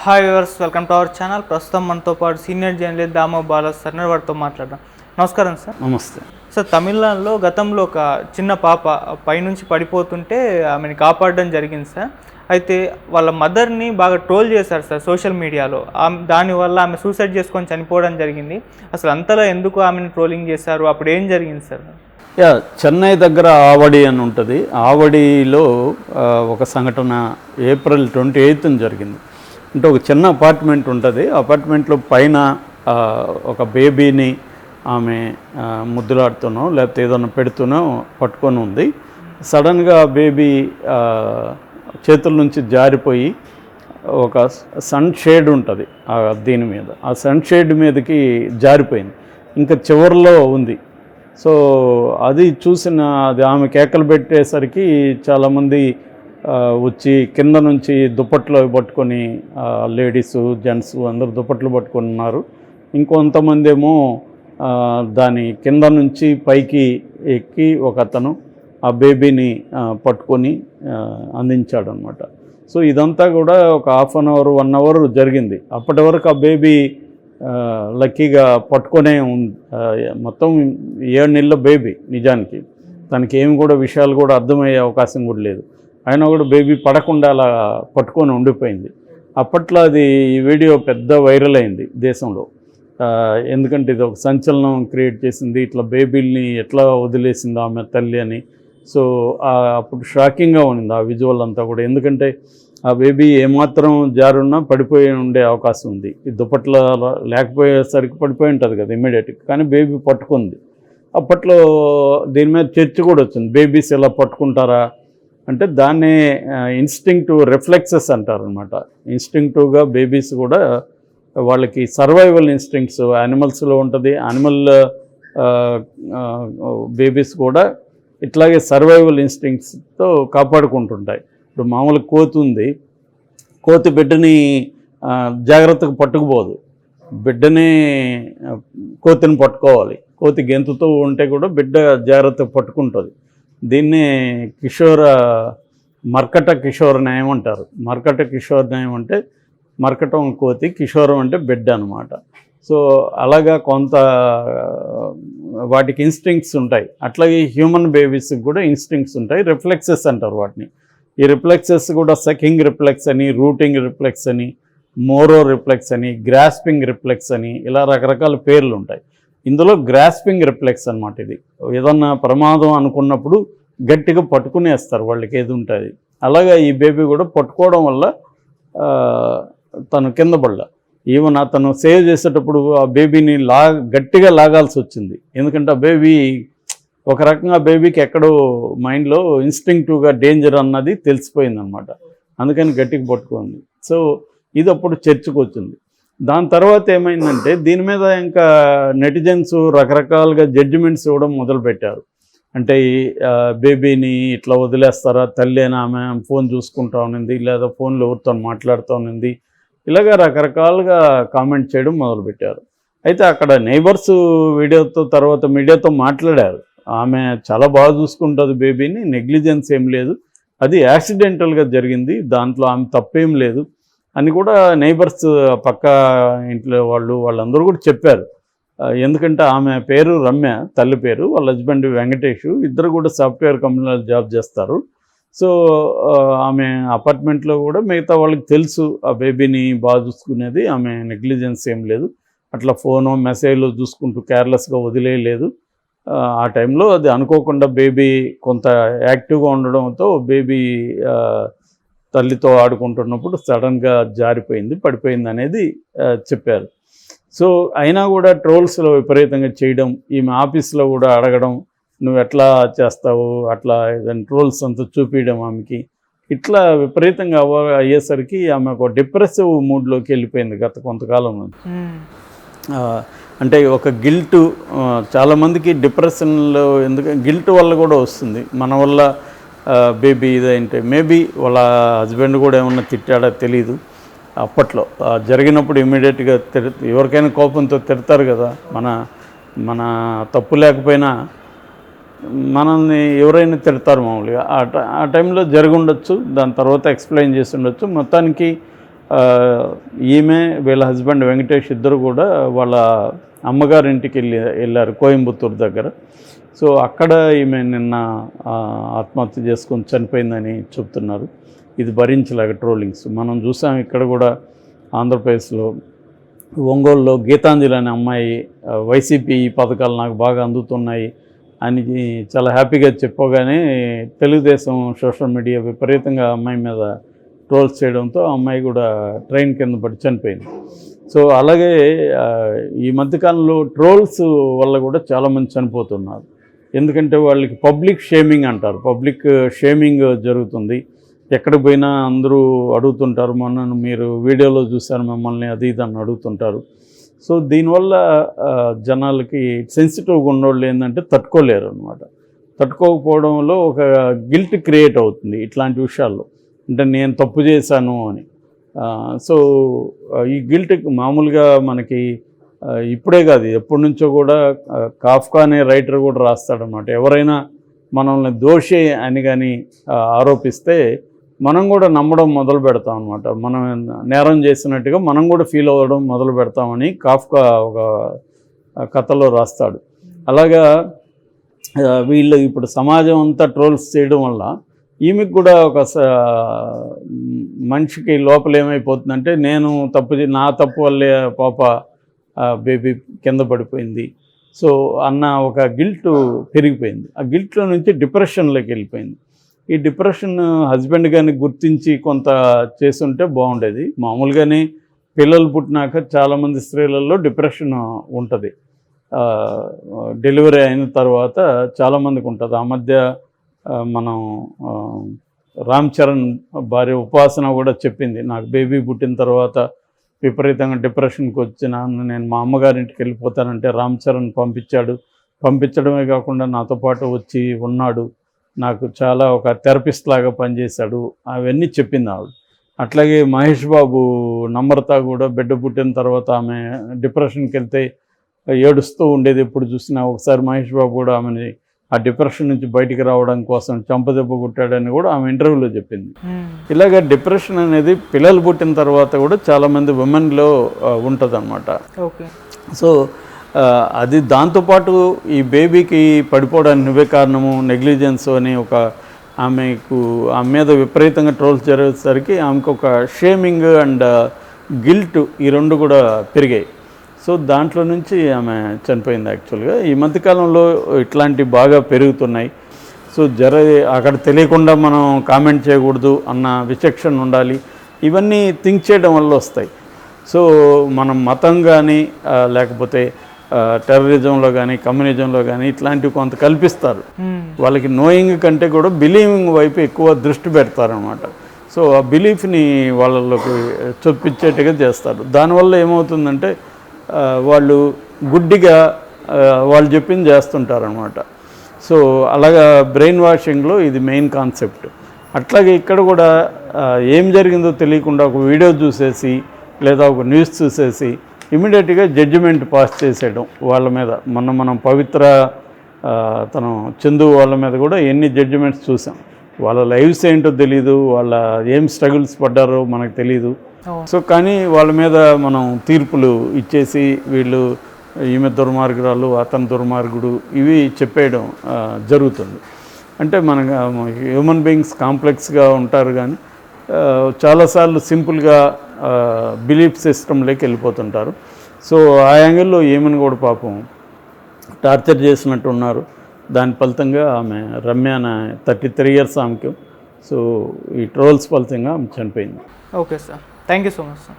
Hi viewers, welcome to our channel. ప్రస్తుతం మనతో పాటు senior journalist Damoh Bala sir వారితో మాట్లాడదాం. నమస్కారం సార్. నమస్తే సార్, తమిళనాడులో గతంలో ఒక చిన్న పాప పైనుంచి పడిపోతుంటే ఆమెను కాపాడడం జరిగింది సార్. అయితే వాళ్ళ మదర్ని బాగా ట్రోల్ చేశారు సార్ సోషల్ మీడియాలో. దానివల్ల ఆమె సూసైడ్ చేసుకొని చనిపోవడం జరిగింది. అసలు అంతలా ఎందుకు ఆమెను ట్రోలింగ్ చేశారు? అప్పుడు ఏం జరిగింది సార్? చెన్నై దగ్గర ఆవడి అని ఉంటుంది. ఆవడిలో ఒక సంఘటన ఏప్రిల్ 28న జరిగింది. అంటే ఒక చిన్న అపార్ట్మెంట్ ఉంటుంది. అపార్ట్మెంట్లో పైన ఒక బేబీని ఆమె ముద్దులాడుతూనో లేకపోతే ఏదైనా పెడుతూనో పట్టుకొని ఉంది. సడన్గా బేబీ చేతుల నుంచి జారిపోయి ఒక సన్ షేడ్ ఉంటుంది దీని మీద, ఆ సన్ షేడ్ మీదకి జారిపోయింది. ఇంకా చివరిలో ఉంది. సో అది చూసిన అది ఆమె కేకలు పెట్టేసరికి చాలామంది వచ్చి కింద నుంచి దుప్పట్లు పట్టుకొని, లేడీసు జెంట్స్ అందరూ దుప్పట్లు పట్టుకొని ఉన్నారు. ఇంకొంతమంది ఏమో దాని కింద నుంచి పైకి ఎక్కి ఒక అతను ఆ బేబీని పట్టుకొని అందించాడు అనమాట. సో ఇదంతా కూడా ఒక హాఫ్ అన్ అవర్ 1 అవర్ జరిగింది. అప్పటి వరకు ఆ బేబీ లక్కీగా పట్టుకొనే మొత్తం 7 నెలల బేబీ. నిజానికి తనకి ఏమి కూడా విషయాలు కూడా అర్థమయ్యే అవకాశం కూడా లేదు. అయినా కూడా బేబీ పడకుండా అలా పట్టుకొని ఉండిపోయింది. అప్పట్లో అది ఈ వీడియో పెద్ద వైరల్ అయింది దేశంలో. ఎందుకంటే ఇది ఒక సంచలనం క్రియేట్ చేసింది. ఇట్లా బేబీల్ని ఎట్లా వదిలేసింది ఆమె తల్లి అని. సో అప్పుడు షాకింగ్గా ఉంది ఆ విజువల్ అంతా కూడా. ఎందుకంటే ఆ బేబీ ఏమాత్రం జారున్నా పడిపోయి ఉండే అవకాశం ఉంది. ఈ దుప్పట్ల లేకపోయేసరికి పడిపోయి ఉంటుంది కదా ఇమ్మీడియట్గా. కానీ బేబీ పట్టుకుంది. అప్పట్లో దీని మీద చర్చ కూడా వచ్చింది. బేబీస్ ఎలా పట్టుకుంటారా అంటే దాన్నే ఇన్స్టింక్టివ్ రిఫ్లెక్సెస్ అంటారనమాట. ఇన్స్టింక్టివ్గా బేబీస్ కూడా వాళ్ళకి సర్వైవల్ ఇన్స్టింక్ట్స్ యానిమల్స్లో ఉంటుంది. యానిమల్ బేబీస్ కూడా ఇట్లాగే సర్వైవల్ ఇన్స్టింక్ట్స్తో కాపాడుకుంటుంటాయి. ఇప్పుడు మామూలు కోతి ఉంది. కోతి బిడ్డని జాగ్రత్తగా పట్టుకుపోదు. బిడ్డని కోతిని పట్టుకోవాలి. కోతి గెంతుతూ ఉంటే కూడా బిడ్డ జాగ్రత్తగా పట్టుకుంటుంది. దీన్నే మర్కట కిషోర న్యాయం అంటారు. మర్కట కిషోర న్యాయం అంటే మర్కటం కోతి, కిషోరం అంటే బిడ్డ అనమాట. సో అలాగా కొంత వాటికి ఇన్స్టింక్ట్స్ ఉంటాయి. అట్లాగే హ్యూమన్ బేబీస్కి కూడా ఇన్స్టింక్ట్స్ ఉంటాయి. రిఫ్లెక్సెస్ అంటారు వాటిని. ఈ రిఫ్లెక్సెస్ కూడా సకింగ్ రిఫ్లెక్స్ అని, రూటింగ్ రిఫ్లెక్స్ అని, మోరో రిఫ్లెక్స్ అని, గ్రాస్పింగ్ రిఫ్లెక్స్ అని, ఇలా రకరకాల పేర్లు ఉంటాయి. ఇందులో గ్రాస్పింగ్ రిఫ్లెక్స్ అనమాట. ఇది ఏదన్నా ప్రమాదం అనుకున్నప్పుడు గట్టిగా పట్టుకునేస్తారు వాళ్ళకి ఏది ఉంటుంది. అలాగా ఈ బేబీ కూడా పట్టుకోవడం వల్ల తను కింద పడ్డా. ఈవెన్ అతను సేవ్ చేసేటప్పుడు ఆ బేబీని గట్టిగా లాగాల్సి వచ్చింది. ఎందుకంటే ఆ బేబీ ఒక రకంగా బేబీకి ఎక్కడో మైండ్లో ఇన్స్టింక్టివ్గా డేంజర్ అన్నది తెలిసిపోయింది అనమాట. అందుకని గట్టిగా పట్టుకుంది. సో ఇది అప్పుడు చర్చకు వచ్చింది. దాని తర్వాత ఏమైందంటే దీని మీద ఇంకా నెటిజన్స్ రకరకాలుగా జడ్జిమెంట్స్ ఇవ్వడం మొదలుపెట్టారు. అంటే బేబీని ఇట్లా వదిలేస్తారా, తల్లి అని ఆమె ఫోన్ చూసుకుంటా ఉన్నింది, లేదా ఫోన్లో ఎవరితో మాట్లాడుతూ ఉన్నింది, ఇలాగా రకరకాలుగా కామెంట్ చేయడం మొదలుపెట్టారు. అయితే అక్కడ నైబర్స్ తర్వాత మీడియాతో మాట్లాడారు. ఆమె చాలా బాగా చూసుకుంటుంది బేబీని, నెగ్లిజెన్స్ ఏం లేదు, అది యాక్సిడెంటల్గా జరిగింది, దాంట్లో ఆమె తప్పేం లేదు అని కూడా నైబర్స్ పక్క ఇంట్లో వాళ్ళందరూ కూడా చెప్పారు. ఎందుకంటే ఆమె పేరు రమ్య, తల్లి పేరు, వాళ్ళ హస్బెండ్ వెంకటేష్, ఇద్దరు కూడా సాఫ్ట్వేర్ కంపెనీలో జాబ్ చేస్తారు. సో ఆమె అపార్ట్మెంట్లో కూడా మిగతా వాళ్ళకి తెలుసు ఆ బేబీని బాగా చూసుకునేది, ఆమె నెగ్లిజెన్స్ ఏం లేదు, అట్లా ఫోను మెసేజ్లు చూసుకుంటూ కేర్లెస్గా వదిలేయలేదు. ఆ టైంలో అది అనుకోకుండా బేబీ కొంత యాక్టివ్గా ఉండడంతో బేబీ తల్లితో ఆడుకుంటున్నప్పుడు సడన్గా జారిపోయింది, పడిపోయింది అనేది చెప్పారు. సో అయినా కూడా ట్రోల్స్లో విపరీతంగా చేయడం, ఈమె ఆఫీస్లో కూడా అడగడం, నువ్వు ఎట్లా చేస్తావు అట్లా ఏదైనా ట్రోల్స్ అంతా చూపించడం ఆమెకి, ఇట్లా విపరీతంగా అయ్యేసరికి ఆమె ఒక డిప్రెసివ్ మూడ్లోకి వెళ్ళిపోయింది గత కొంతకాలం నుంచి. అంటే ఒక గిల్ట్, చాలామందికి డిప్రెషన్లో ఎందుకంటే గిల్ట్ వల్ల కూడా వస్తుంది. మన వల్ల బేబీ ఇదంటే మేబీ వాళ్ళ హస్బెండ్ కూడా ఏమన్నా తిట్టాడో తెలీదు. అప్పట్లో జరిగినప్పుడు ఇమ్మీడియట్గా ఎవరికైనా కోపంతో తిడతారు కదా. మన తప్పు లేకపోయినా మనల్ని ఎవరైనా తిడతారు మామూలుగా. ఆ టైంలో జరిగి ఉండొచ్చు, దాని తర్వాత ఎక్స్ప్లెయిన్ చేసి ఉండొచ్చు. మొత్తానికి ఈమె వీళ్ళ హస్బెండ్ వెంకటేష్ ఇద్దరు కూడా వాళ్ళ అమ్మగారింటికి వెళ్ళారు కోయంబత్తూరు దగ్గర. సో అక్కడ ఈమె నిన్న ఆత్మహత్య చేసుకొని చనిపోయిందని చెప్తున్నారు. ఇది భరించలేక ట్రోలింగ్స్ మనం చూసాం. ఇక్కడ కూడా ఆంధ్రప్రదేశ్లో ఒంగోలులో గీతాంజలి అనే అమ్మాయి వైసీపీ పథకాలు నాకు బాగా అందుతున్నాయి అని చాలా హ్యాపీగా చెప్పగానే తెలుగుదేశం సోషల్ మీడియా విపరీతంగా అమ్మాయి మీద ట్రోల్స్ చేయడంతో ఆ అమ్మాయి కూడా ట్రైన్ కింద పడి చనిపోయింది. సో అలాగే ఈ మధ్యకాలంలో ట్రోల్స్ వల్ల కూడా చాలామంది చనిపోతున్నారు. ఎందుకంటే వాళ్ళకి పబ్లిక్ షేమింగ్ అంటారు, పబ్లిక్ షేమింగ్ జరుగుతుంది. ఎక్కడికి పోయినా అందరూ అడుగుతుంటారు, మొన్న మీరు వీడియోలో చూశారు మిమ్మల్ని అది ఇది అని అడుగుతుంటారు. సో దీనివల్ల జనాలకి సెన్సిటివ్గా ఉన్నోళ్ళు ఏంటంటే తట్టుకోలేరు అనమాట. తట్టుకోకపోవడంలో ఒక గిల్ట్ క్రియేట్ అవుతుంది ఇట్లాంటి విషయాల్లో, అంటే నేను తప్పు చేశాను అని. సో ఈ గిల్ట్ మామూలుగా మనకి ఇప్పుడే కాదు ఎప్పటి నుంచో కూడా కాఫ్కా అనే రైటర్ కూడా రాస్తాడనమాట. ఎవరైనా మనల్ని దోషి అని కానీ ఆరోపిస్తే మనం కూడా నమ్మడం మొదలు పెడతాం అనమాట. మనం నేరం చేసినట్టుగా మనం కూడా ఫీల్ అవ్వడం మొదలు పెడతామని కాఫ్కా ఒక కథలో రాస్తాడు. అలాగా వీళ్ళు ఇప్పుడు సమాజం అంతా ట్రోల్స్ చేయడం వల్ల ఈమెకు కూడా ఒక మనిషికి లోపల ఏమైపోతుందంటే నేను నా తప్పు వల్లే పాప బేబీ కింద పడిపోయింది సో అన్న ఒక గిల్ట్ పెరిగిపోయింది. ఆ గిల్ట్లో నుంచి డిప్రెషన్లోకి వెళ్ళిపోయింది. ఈ డిప్రెషన్ హస్బెండ్ కానీ గుర్తించి కొంత చేస్తుంటే బాగుండేది. మామూలుగానే పిల్లలు పుట్టినాక చాలామంది స్త్రీలలో డిప్రెషన్ ఉంటుంది. డెలివరీ అయిన తర్వాత చాలామందికి ఉంటుంది. ఆ మధ్య మనం రామ్ చరణ్ భార్య ఉపాసన కూడా చెప్పింది, నాకు బేబీ పుట్టిన తర్వాత విపరీతంగా డిప్రెషన్కి వచ్చిన నేను మా అమ్మగారింటికి వెళ్ళిపోతానంటే రామ్ చరణ్ పంపించడమే కాకుండా నాతో పాటు వచ్చి ఉన్నాడు, నాకు చాలా ఒక థెరపిస్ట్ లాగా పనిచేశాడు, అవన్నీ చెప్పింది ఆవిడ. అట్లాగే మహేష్ బాబు నమ్రత కూడా బిడ్డ పుట్టిన తర్వాత ఆమె డిప్రెషన్కి వెళ్తే ఏడుస్తూ ఉండేది ఎప్పుడు చూసినా. ఒకసారి మహేష్ బాబు కూడా ఆమెని ఆ డిప్రెషన్ నుంచి బయటికి రావడం కోసం చెంపదెబ్బ కొట్టాడని కూడా ఆమె ఇంటర్వ్యూలో చెప్పింది. ఇలాగ డిప్రెషన్ అనేది పిల్లలు పుట్టిన తర్వాత కూడా చాలామంది ఉమెన్లో ఉంటుంది అన్నమాట. సో అది దాంతోపాటు ఈ బేబీకి పడిపోవడానికి నువ్వే కారణము, నెగ్లిజెన్స్ అని ఒక ఆమె మీద విపరీతంగా ట్రోల్స్ జరిగేసరికి ఆమెకు ఒక షేమింగ్ అండ్ గిల్ట్ ఈ రెండు కూడా పెరిగాయి. సో దాంట్లో నుంచి ఆమె చనిపోయింది. యాక్చువల్గా ఈ మధ్యకాలంలో ఇట్లాంటివి బాగా పెరుగుతున్నాయి. సో అక్కడ తెలియకుండా మనం కామెంట్ చేయకూడదు అన్న విచక్షణ ఉండాలి. ఇవన్నీ థింక్ చేయడం వల్ల వస్తాయి. సో మనం మతం కానీ లేకపోతే టెర్రరిజంలో కానీ కమ్యూనిజంలో కానీ ఇట్లాంటివి కొంత కల్పిస్తారు. వాళ్ళకి నోయింగ్ కంటే కూడా బిలీవింగ్ వైపు ఎక్కువ దృష్టి పెడతారనమాట. సో ఆ బిలీఫ్ని వాళ్ళకి చొప్పించేట్టుగా చేస్తారు. దానివల్ల ఏమవుతుందంటే వాళ్ళు గుడ్డిగా వాళ్ళు చెప్పింది చేస్తుంటారనమాట. సో అలాగా బ్రెయిన్ వాషింగ్లో ఇది మెయిన్ కాన్సెప్ట్. అట్లాగే ఇక్కడ కూడా ఏం జరిగిందో తెలియకుండా ఒక వీడియో చూసేసి లేదా ఒక న్యూస్ చూసేసి ఇమీడియట్గా జడ్జిమెంట్ పాస్ చేసేయడం వాళ్ళ మీద. మనం పవిత్ర తను చందు వాళ్ళ మీద కూడా ఎన్ని జడ్జిమెంట్స్ చూసాం. వాళ్ళ లైఫ్స్ ఏంటో తెలీదు, వాళ్ళ ఏం స్ట్రగుల్స్ పడ్డారో మనకు తెలీదు. సో కానీ వాళ్ళ మీద మనం తీర్పులు ఇచ్చేసి వీళ్ళు ఈమె దుర్మార్గురాలు అతను దుర్మార్గుడు ఇవి చెప్పేయడం జరుగుతుంది. అంటే మన హ్యూమన్ బీయింగ్స్ కాంప్లెక్స్గా ఉంటారు కానీ చాలాసార్లు సింపుల్గా బిలీఫ్ సిస్టంలోకి వెళ్ళిపోతుంటారు. సో ఆ యాంగిల్లో ఏమని కూడా పాపం టార్చర్ చేసినట్టు ఉన్నారు. దాని ఫలితంగా ఆమె రమ్య 33 years ఆమెకు. సో ఈ ట్రోల్స్ ఫలితంగా ఆమె చనిపోయింది. Okay sir, thank you so much sir.